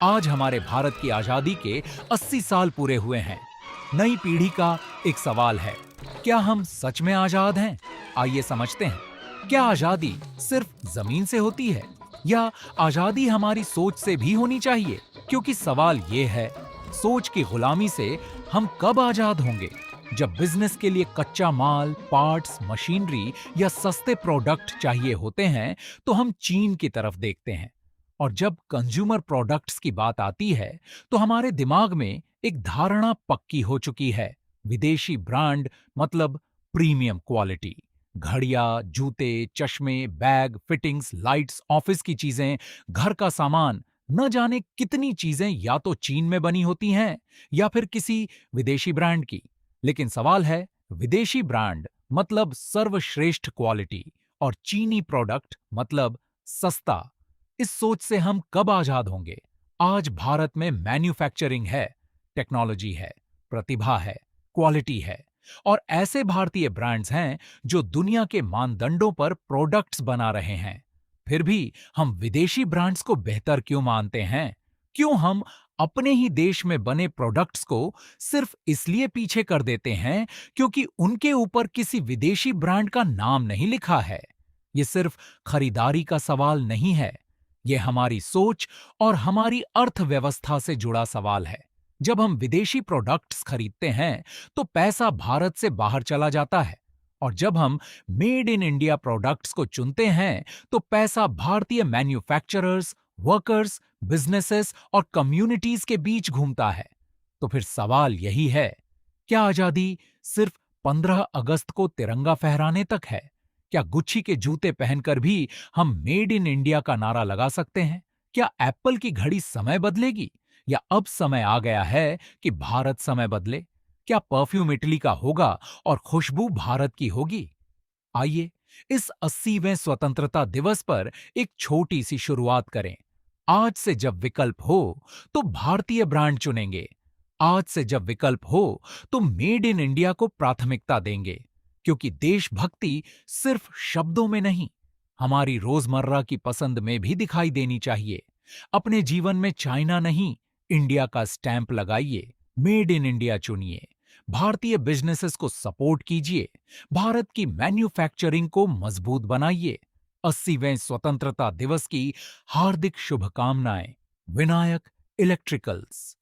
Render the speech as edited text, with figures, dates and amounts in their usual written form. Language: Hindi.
आज हमारे भारत की आजादी के 80 साल पूरे हुए हैं। नई पीढ़ी का एक सवाल है, क्या हम सच में आजाद हैं? आइए समझते हैं। क्या आजादी सिर्फ जमीन से होती है या आजादी हमारी सोच से भी होनी चाहिए? क्योंकि सवाल ये है, सोच की गुलामी से हम कब आजाद होंगे? जब बिजनेस के लिए कच्चा माल, पार्ट्स, मशीनरी या सस्ते प्रोडक्ट चाहिए होते हैं, तो हम चीन की तरफ देखते हैं। और जब कंज्यूमर प्रोडक्ट्स की बात आती है, तो हमारे दिमाग में एक धारणा पक्की हो चुकी है, विदेशी ब्रांड मतलब प्रीमियम क्वालिटी। घड़ियां, जूते, चश्मे, बैग, फिटिंग्स, लाइट्स, ऑफिस की चीजें, घर का सामान, न जाने कितनी चीजें या तो चीन में बनी होती हैं या फिर किसी विदेशी ब्रांड की। लेकिन सवाल है, विदेशी ब्रांड मतलब सर्वश्रेष्ठ क्वालिटी और चीनी प्रोडक्ट मतलब सस्ता। इस सोच से हम कब आजाद होंगे? आज भारत में मैन्युफैक्चरिंग है, टेक्नोलॉजी है, प्रतिभा है, क्वालिटी है और ऐसे भारतीय ब्रांड्स हैं जो दुनिया के मानदंडों पर प्रोडक्ट्स बना रहे हैं। फिर भी हम विदेशी ब्रांड्स को बेहतर क्यों मानते हैं? क्यों हम अपने ही देश में बने प्रोडक्ट्स को सिर्फ इसलिए पीछे कर देते हैं क्योंकि उनके ऊपर किसी विदेशी ब्रांड का नाम नहीं लिखा है? ये सिर्फ खरीदारी का सवाल नहीं है, ये हमारी सोच और हमारी अर्थव्यवस्था से जुड़ा सवाल है। जब हम विदेशी प्रोडक्ट्स खरीदते हैं, तो पैसा भारत से बाहर चला जाता है और जब हम मेड इन इंडिया प्रोडक्ट्स को चुनते हैं, तो पैसा भारतीय मैन्युफैक्चरर्स, वर्कर्स, बिजनेसेस और कम्युनिटीज के बीच घूमता है। तो फिर सवाल यही है, क्या आजादी सिर्फ 15 अगस्त को तिरंगा फहराने तक है? क्या गुच्ची के जूते पहनकर भी हम मेड इन इंडिया का नारा लगा सकते हैं? क्या एप्पल की घड़ी समय बदलेगी या अब समय आ गया है कि भारत समय बदले? क्या परफ्यूम इटली का होगा और खुशबू भारत की होगी? आइए इस 80वें स्वतंत्रता दिवस पर एक छोटी सी शुरुआत करें। आज से जब विकल्प हो तो भारतीय ब्रांड चुनेंगे। आज से जब विकल्प हो तो मेड इन इंडिया को प्राथमिकता देंगे, क्योंकि देशभक्ति सिर्फ शब्दों में नहीं, हमारी रोजमर्रा की पसंद में भी दिखाई देनी चाहिए। अपने जीवन में चाइना नहीं, इंडिया का स्टैंप लगाइए, मेड इन इंडिया चुनिए, भारतीय बिजनेसेस को सपोर्ट कीजिए, भारत की मैन्युफैक्चरिंग को मजबूत बनाइए। 80वें स्वतंत्रता दिवस की हार्दिक शुभकामनाएं। विनायक इलेक्ट्रिकल्स।